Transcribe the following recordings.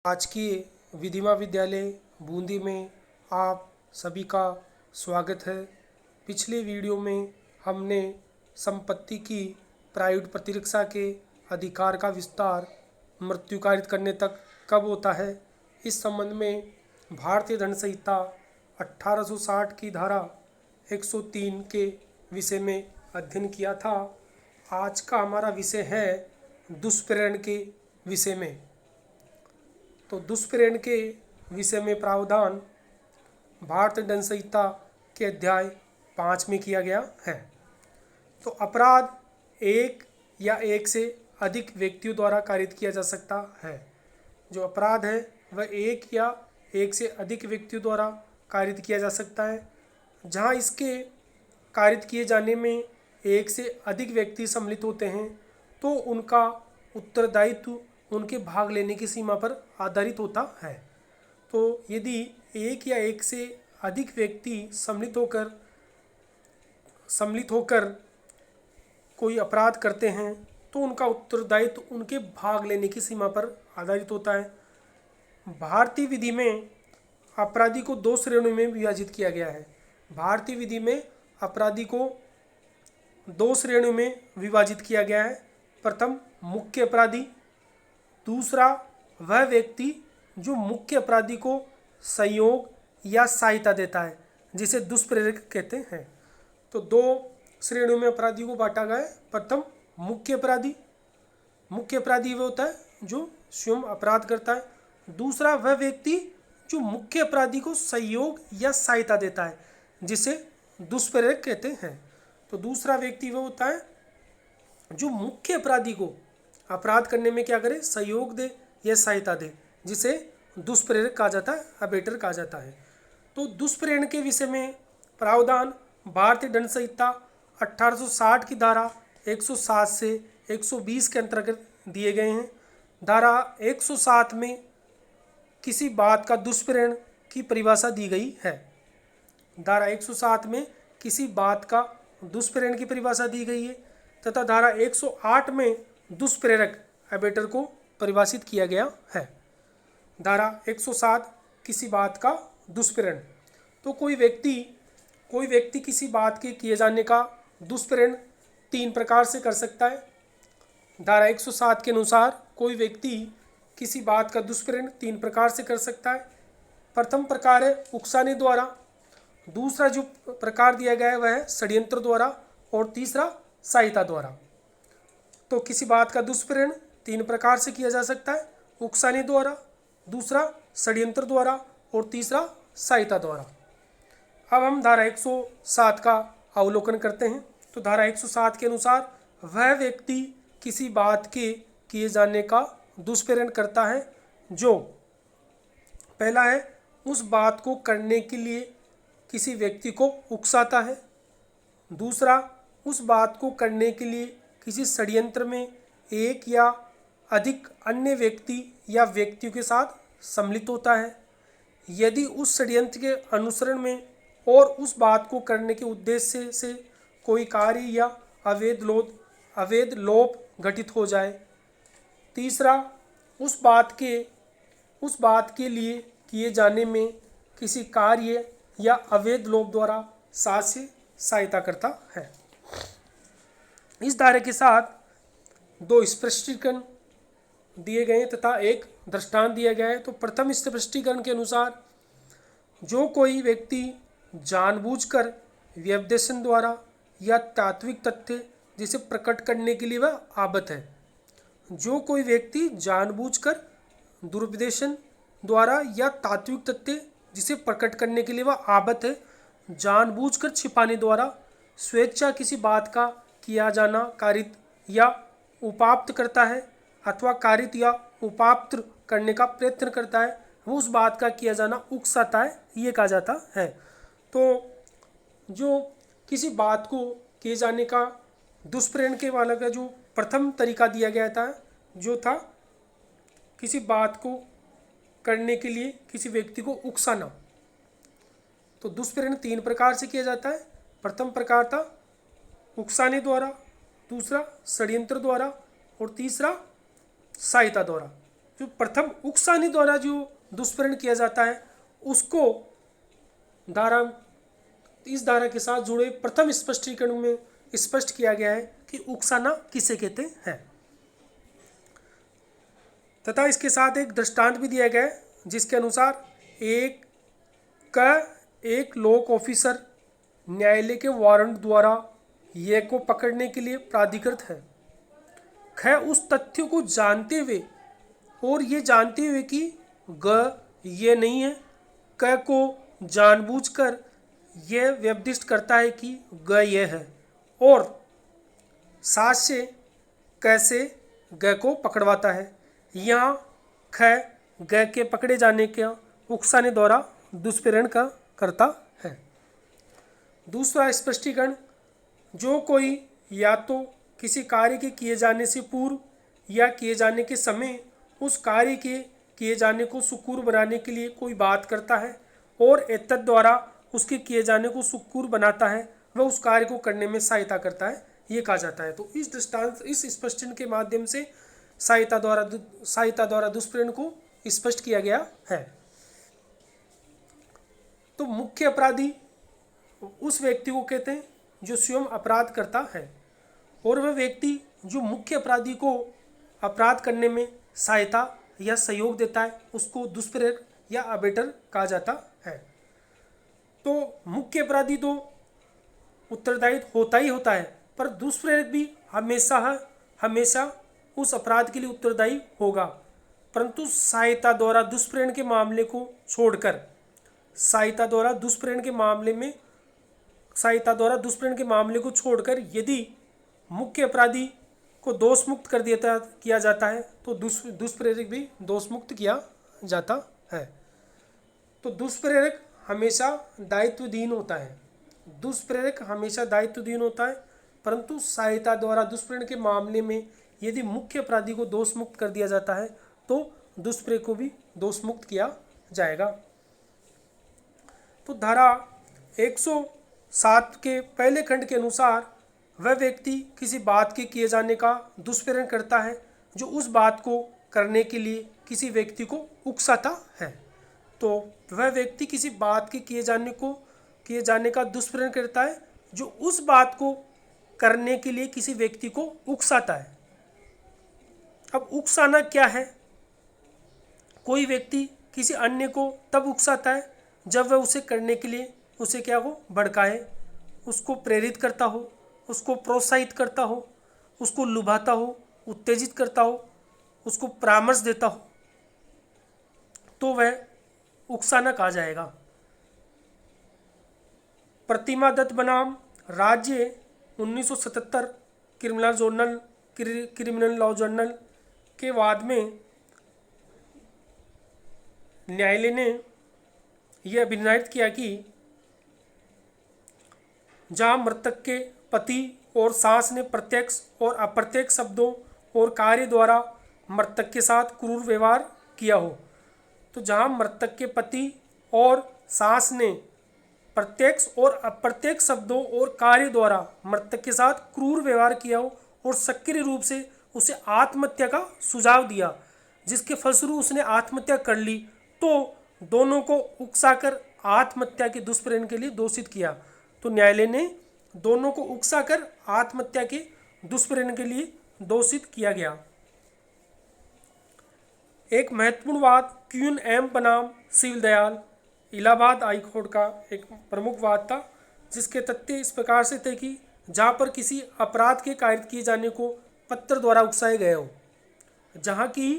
राजकीय विधि महाविद्यालय बूंदी में आप सभी का स्वागत है। पिछले वीडियो में हमने संपत्ति की प्रायोगिक प्रतिरक्षा के अधिकार का विस्तार मृत्यु कारित करने तक कब होता है, इस संबंध में भारतीय दंड संहिता 1860 की धारा 103 के विषय में अध्ययन किया था। आज का हमारा विषय है दुष्प्रेरण के विषय में। तो दुष्प्रेरण के विषय में प्रावधान भारतीय दंड संहिता के अध्याय 5 में किया गया है। तो अपराध एक या एक से अधिक व्यक्तियों द्वारा कारित किया जा सकता है। जो अपराध है वह एक या एक से अधिक व्यक्तियों द्वारा कारित किया जा सकता है। जहां इसके कारित किए जाने में एक से अधिक व्यक्ति सम्मिलित होते हैं तो उनका उत्तरदायित्व उनके भाग लेने की सीमा पर आधारित होता है। तो यदि एक या एक से अधिक व्यक्ति सम्मिलित होकर कोई अपराध करते हैं तो उनका उत्तरदायित्व उनके भाग लेने की सीमा पर आधारित होता है। भारतीय विधि में अपराधी को दो श्रेणियों में विभाजित किया गया है। भारतीय विधि में अपराधी को दो श्रेणियों में विभाजित किया गया है। प्रथम मुख्य अपराधी, दूसरा वह व्यक्ति जो मुख्य अपराधी को सहयोग या सहायता देता है, जिसे दुष्प्रेरक कहते हैं। तो दो श्रेणियों में अपराधी को बांटा गया है। प्रथम मुख्य अपराधी वह होता है जो स्वयं अपराध करता है। दूसरा वह व्यक्ति जो मुख्य अपराधी को सहयोग या सहायता देता है, जिसे दुष्प्रेरक कहते हैं। तो दूसरा व्यक्ति वह होता है जो मुख्य अपराधी को अपराध करने में क्या करे, सहयोग दे या सहायता दे, जिसे दुष्प्रेरक कहा जाता है, अबेटर कहा जाता है। तो दुष्प्रेरण के विषय में प्रावधान भारतीय दंड संहिता 1860 की धारा 107 से 120 के अंतर्गत दिए गए हैं। धारा 107 में किसी बात का दुष्प्रेरण की परिभाषा दी गई है। धारा 107 में किसी बात का दुष्प्रेरण की परिभाषा दी गई है तथा धारा 108 में दुष्प्रेरक अबेटर को परिभाषित किया गया है। धारा 107 किसी बात का दुष्प्रेरण। तो कोई व्यक्ति किसी बात के किए जाने का दुष्प्रेरण तीन प्रकार से कर सकता है। धारा 107 के अनुसार कोई व्यक्ति किसी बात का दुष्प्रेरण तीन प्रकार से कर सकता है। प्रथम प्रकार है उकसाने द्वारा, दूसरा जो प्रकार दिया गया है वह है षड्यंत्र द्वारा, और तीसरा सहायता द्वारा। तो किसी बात का दुष्प्रेरण तीन प्रकार से किया जा सकता है: उकसाने द्वारा, दूसरा षड्यंत्र द्वारा, और तीसरा सहायता द्वारा। अब हम धारा 107 का अवलोकन करते हैं। तो धारा 107 के अनुसार वह व्यक्ति किसी बात के किए जाने का दुष्प्रेरण करता है जो पहला है उस बात को करने के लिए किसी व्यक्ति को उकसाता है, दूसरा उस बात को करने के लिए किसी षड्यंत्र में एक या अधिक अन्य व्यक्ति या व्यक्तियों के साथ सम्मिलित होता है, यदि उस षड्यंत्र के अनुसरण में और उस बात को करने के उद्देश्य से कोई कार्य या अवैध लोप घटित हो जाए, तीसरा उस बात के लिए किए जाने में किसी कार्य या अवैध लोप द्वारा साक्ष्य सहायता करता है। इस धारा के साथ दो स्पष्टीकरण दिए गए हैं तथा एक दृष्टांत दिया गया है। तो प्रथम स्पष्टीकरण के अनुसार जो कोई व्यक्ति जानबूझकर व्यपदेशन द्वारा या तात्विक तथ्य जिसे प्रकट करने के लिए वह आबद्ध है, जो कोई व्यक्ति जानबूझकर दुरुपदेशन द्वारा या तात्विक तथ्य जिसे प्रकट करने के लिए वह आबद्ध है, जानबूझकर छिपाने द्वारा स्वेच्छा किसी बात का किया जाना कारित या उपाप्त करता है अथवा कारित या उपाप्त करने का प्रयत्न करता है, वो उस बात का किया जाना उकसाता है, ये कहा जाता है। तो जो किसी बात को किए जाने का दुष्प्रेरण के वाला का जो प्रथम तरीका दिया गया था, जो था किसी बात को करने के लिए किसी व्यक्ति को उकसाना। तो दुष्प्रेरण तीन प्रकार से किया जाता है। प्रथम प्रकार था उकसाने द्वारा, दूसरा षड्यंत्र द्वारा, और तीसरा सहायता द्वारा। जो प्रथम उकसाने द्वारा जो दुष्प्रेरण किया जाता है उसको धारा इस धारा के साथ जुड़े प्रथम स्पष्टीकरण में स्पष्ट किया गया है कि उकसाना किसे कहते हैं, तथा इसके साथ एक दृष्टांत भी दिया गया है जिसके अनुसार एक लोक ऑफिसर न्यायालय के वारंट द्वारा ये को पकड़ने के लिए प्राधिकृत है। ख उस तथ्य को जानते हुए और ये जानते हुए कि ग ये नहीं है, क को जानबूझकर यह व्यवदिष्ट करता है कि ग ये है और साक्ष्य कैसे ग को पकड़वाता है। यहाँ ख ग के पकड़े जाने के उकसाने द्वारा दुष्प्रेरण का करता है। दूसरा स्पष्टीकरण, जो कोई या तो किसी कार्य के किए जाने से पूर्व या किए जाने के समय उस कार्य के किए जाने को सुकूर बनाने के लिए कोई बात करता है और एतद् द्वारा उसके किए जाने को सुकूर बनाता है, वह उस कार्य को करने में सहायता करता है, ये कहा जाता है। तो इस दृष्टांत इस स्पष्टीकरण के माध्यम से सहायता द्वारा दुष्प्रेरण को स्पष्ट किया गया है। तो मुख्य अपराधी उस व्यक्ति को कहते हैं जो स्वयं अपराध करता है, और वह व्यक्ति जो मुख्य अपराधी को अपराध करने में सहायता या सहयोग देता है उसको दुष्प्रेरक या अबेटर कहा जाता है। तो मुख्य अपराधी तो उत्तरदायित्व होता ही होता है, पर दुष्प्रेरक भी हमेशा उस अपराध के लिए उत्तरदायी होगा, परंतु सहायता द्वारा दुष्प्रेरण के मामले को छोड़कर यदि मुख्य अपराधी को दोष मुक्त किया जाता है तो दुष्प्रेरक भी दोष मुक्त किया जाता है। तो दुष्प्रेरक हमेशा दायित्वहीन होता है, परंतु सहायता द्वारा दुष्प्रेरण के मामले में यदि मुख्य अपराधी को दोष मुक्त कर दिया जाता है तो दुष्प्रेरक को भी दोष मुक्त किया जाएगा। तो धारा 107 के पहले खंड के अनुसार वह व्यक्ति किसी बात के किए जाने का दुष्प्रेरण करता है जो उस बात को करने के लिए किसी व्यक्ति को उकसाता है। तो वह व्यक्ति किसी बात के किए जाने का दुष्प्रेरण करता है जो उस बात को करने के लिए किसी व्यक्ति को उकसाता है। अब उकसाना क्या है? कोई व्यक्ति किसी अन्य को तब उकसाता है जब वह उसे करने के लिए उसे क्या हो, भड़काए, उसको प्रेरित करता हो, उसको प्रोत्साहित करता हो, उसको लुभाता हो, उत्तेजित करता हो, उसको परामर्श देता हो, तो वह उकसाना कहा जाएगा। प्रतिमा दत्त बनाम राज्य 1977 क्रिमिनल लॉ जर्नल के वाद में न्यायालय ने यह अभिनिर्णय किया कि जहां मृतक के पति और सास ने प्रत्यक्ष और अप्रत्यक्ष शब्दों और कार्य द्वारा मृतक के साथ क्रूर व्यवहार किया हो, तो जहां मृतक के पति और सास ने प्रत्यक्ष और अप्रत्यक्ष शब्दों और कार्य द्वारा मृतक के साथ क्रूर व्यवहार किया हो और सक्रिय रूप से उसे आत्महत्या का सुझाव दिया, जिसके फलस्वरूप उसने आत्महत्या कर ली, तो दोनों को उकसाकर आत्महत्या के दुष्प्रेरण के लिए दोषित किया। तो न्यायालय ने दोनों को उकसाकर आत्महत्या के दुष्प्रेरण के लिए दोषित किया गया। एक महत्वपूर्ण वाद क्यून एम बनाम सिविल दयाल इलाहाबाद हाई कोर्ट का एक प्रमुख वाद था, जिसके तथ्य इस प्रकार से थे कि जहाँ पर किसी अपराध के कायरत किए जाने को पत्र द्वारा उकसाए गए हो, जहाँ की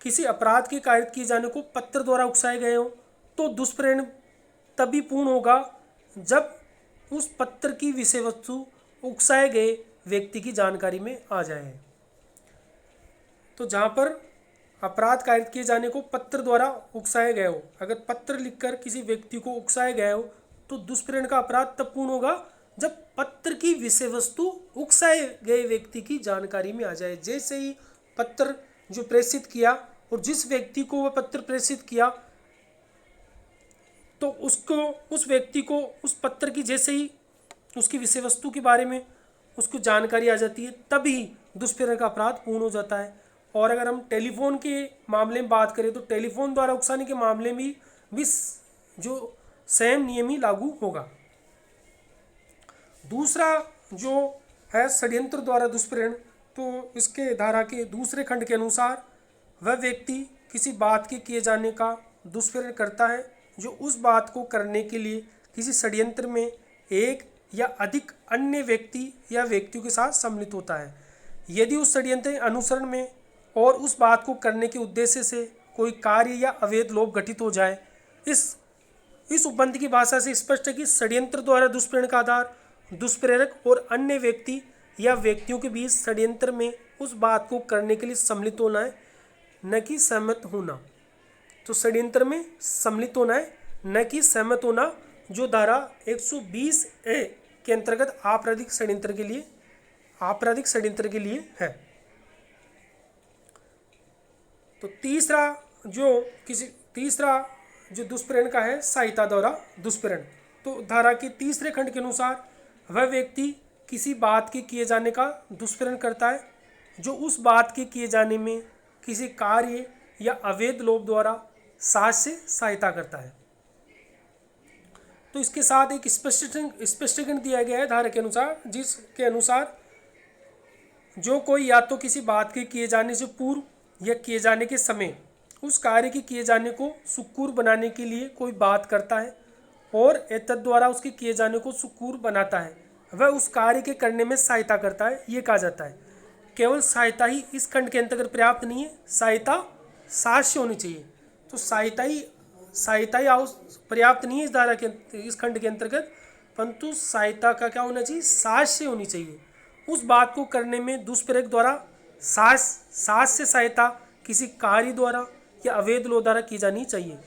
किसी अपराध के कायरत किए जाने को पत्र द्वारा उकसाए गए हो, तो दुष्प्रेरण तभी पूर्ण होगा जब उस पत्र की विषय वस्तु उकसाए गए व्यक्ति की जानकारी में आ जाए। तो जहाँ पर अपराध कायरत किए जाने को पत्र द्वारा उकसाए गए हो, अगर पत्र लिखकर किसी व्यक्ति को उकसाए गए हो, तो दुष्प्रेरण का अपराध तब पूर्ण होगा जब पत्र की विषय वस्तु उकसाए गए व्यक्ति की जानकारी में आ जाए। जैसे ही पत्र जो प्रेषित किया और जिस व्यक्ति को वह पत्र प्रेषित किया, तो उस व्यक्ति को उस पत्र की जैसे ही उसकी विषय वस्तु के बारे में उसको जानकारी आ जाती है, तभी दुष्प्रेरण का अपराध पूर्ण हो जाता है। और अगर हम टेलीफोन के मामले में बात करें तो टेलीफोन द्वारा उकसाने के मामले में भी जो सेम नियम ही लागू होगा। दूसरा जो है षड्यंत्र द्वारा दुष्प्रेरण, तो इसके धारा के दूसरे खंड के अनुसार वह व्यक्ति किसी बात के किए जाने का दुष्प्रेरण करता है जो उस बात को करने के लिए किसी षड्यंत्र में एक या अधिक अन्य व्यक्ति या व्यक्तियों के साथ सम्मिलित होता है। यदि उस षड्यंत्र अनुसरण में और उस बात को करने के उद्देश्य से कोई कार्य या अवैध लोभ घटित हो जाए। इस उपबंध की भाषा से स्पष्ट है कि षड्यंत्र द्वारा दुष्प्रेरण का आधार दुष्प्रेरक और अन्य व्यक्ति या व्यक्तियों के बीच षड्यंत्र में उस बात को करने के लिए सम्मिलित होना है, न कि सहमत होना। तो षड्यंत्र में सम्मिलित होना है, न कि सहमत होना, जो धारा 120A के अंतर्गत आपराधिक षड्यंत्र के लिए है। तो तीसरा जो दुष्प्रेरण का है सहायता द्वारा दुष्प्रेरण। तो धारा के तीसरे खंड के अनुसार वह व्यक्ति किसी बात के किए जाने का दुष्प्रेरण करता है जो उस बात के किए जाने में किसी कार्य या अवैध लोभ द्वारा साज से सहायता करता है। तो इसके साथ एक स्पष्टीकरण दिया गया है धारा के अनुसार, जिसके अनुसार जो कोई या तो किसी बात के किए जाने से पूर्व या किए जाने के समय उस कार्य के किए जाने को सुकूर बनाने के लिए कोई बात करता है और तद्वारा उसके किए जाने को सुकूर बनाता है, वह उस कार्य के करने में सहायता करता है, ये कहा जाता है। केवल सहायता ही इस खंड के अंतर्गत पर्याप्त नहीं है, सहायता साक्ष्य होनी चाहिए। तो सहायता ही पर्याप्त नहीं है इस खंड के अंतर्गत, परंतु सहायता का क्या होना चाहिए, साक्ष्य होनी चाहिए। उस बात को करने में दुष्प्रेरक द्वारा साक्ष्य सहायता किसी कार्य द्वारा या अवैध लोभ द्वारा की जानी चाहिए।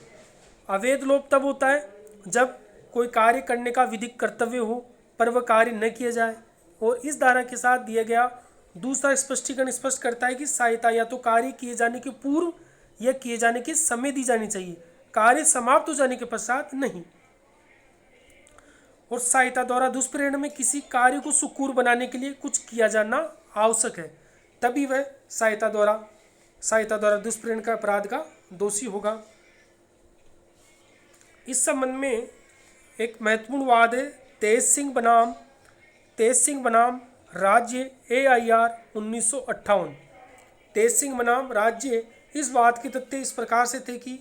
अवैध लोभ तब होता है जब कोई कार्य करने का विधिक कर्तव्य हो पर वह कार्य न किया जाए। और इस धारा के साथ दिया गया दूसरा स्पष्टीकरण स्पष्ट करता है कि सहायता या तो कार्य किए जाने के पूर्व या किए जाने के समय दी जानी चाहिए, कार्य समाप्त हो जाने के पश्चात नहीं। और सहायता द्वारा दुष्प्रेरण में किसी कार्य को सुकूर बनाने के लिए कुछ किया जाना आवश्यक है, तभी वह सहायता द्वारा दुष्प्रेरण का अपराध का दोषी होगा। इस संबंध में एक महत्वपूर्ण वाद है तेज सिंह बनाम राज्य AIR 1958। तेज सिंह बनाम राज्य इस बात के तथ्य इस प्रकार से थे कि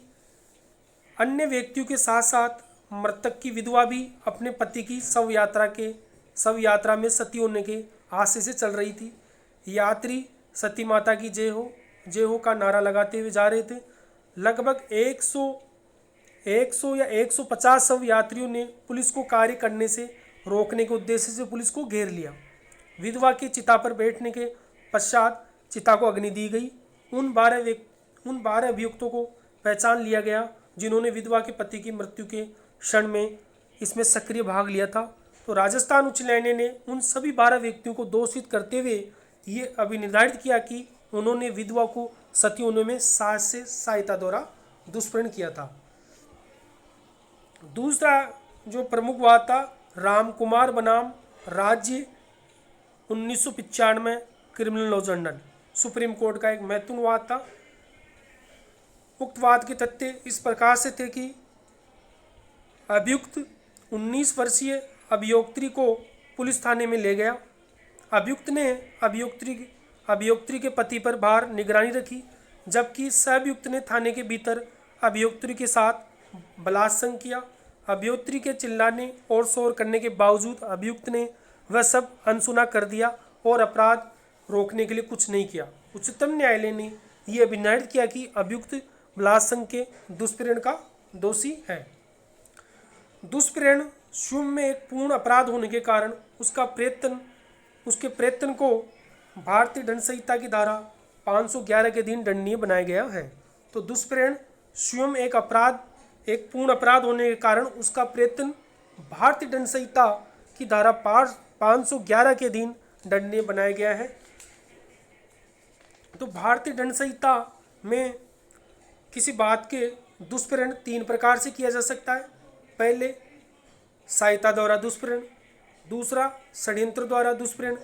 अन्य व्यक्तियों के साथ साथ मृतक की विधवा भी अपने पति की शव यात्रा में सती होने के आशय से चल रही थी। यात्री सती माता की जय हो का नारा लगाते हुए जा रहे थे। लगभग 100 या 150 शव यात्रियों ने पुलिस को कार्य करने से रोकने के उद्देश्य से पुलिस को घेर लिया। विधवा की चिता पर बैठने के पश्चात चिता को अग्नि दी गई। उन 12 अभियुक्तों को पहचान लिया गया जिन्होंने विधवा के पति की मृत्यु के क्षण में इसमें सक्रिय भाग लिया था। तो राजस्थान उच्च न्यायालय ने उन सभी 12 व्यक्तियों को दोषित करते हुए ये अभिनिर्धारित किया कि उन्होंने विधवा को सती होने में सहायता द्वारा दुष्प्रेरण किया था। दूसरा जो प्रमुख वाद था रामकुमार बनाम राज्य 1995 criminal law journal, supreme court का एक महत्वपूर्ण वाद था। उक्त वाद के तथ्य इस प्रकार से थे कि अभियुक्त 19 वर्षीय अभियोक्त्री को पुलिस थाने में ले गया। अभियुक्त ने अभियोक्त्री के पति पर बाहर निगरानी रखी, जबकि सहअभियुक्त ने थाने के भीतर अभियोक्त्री के साथ बलात्संग किया। अभियोक्त्री के चिल्लाने और शोर करने के बावजूद अभियुक्त ने वह सब अनसुना कर दिया और अपराध रोकने के लिए कुछ नहीं किया। उच्चतम न्यायालय ने यह अभिनिर्धारित किया कि अभियुक्त बलात्संग के दुष्प्रेरण का दोषी है। दुष्प्रेरण स्वयं में एक पूर्ण अपराध होने के कारण उसके प्रयत्न को भारतीय दंड संहिता की धारा 511 के अधीन दंडनीय बनाया गया है। तो दुष्प्रेरण स्वयं एक पूर्ण अपराध होने के कारण उसका प्रयत्न भारतीय दंड संहिता की धारा 511 के अधीन दंडनीय बनाया गया है। तो भारतीय दंड संहिता में किसी बात के दुष्प्रेरण 3 प्रकार से किया जा सकता है। पहले सहायता द्वारा दुष्प्रेरण, दूसरा षड्यंत्र द्वारा दुष्प्रेरण,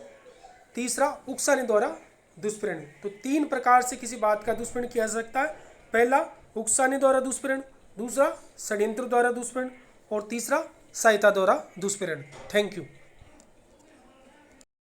तीसरा उकसाने द्वारा दुष्प्रेरण। तो 3 प्रकार से किसी बात का दुष्प्रेरण किया जा सकता है। पहला उकसाने द्वारा दुष्प्रेरण, दूसरा षड्यंत्र द्वारा दुष्प्रेरण और तीसरा सहायता द्वारा दुष्प्रेरण। Thank you.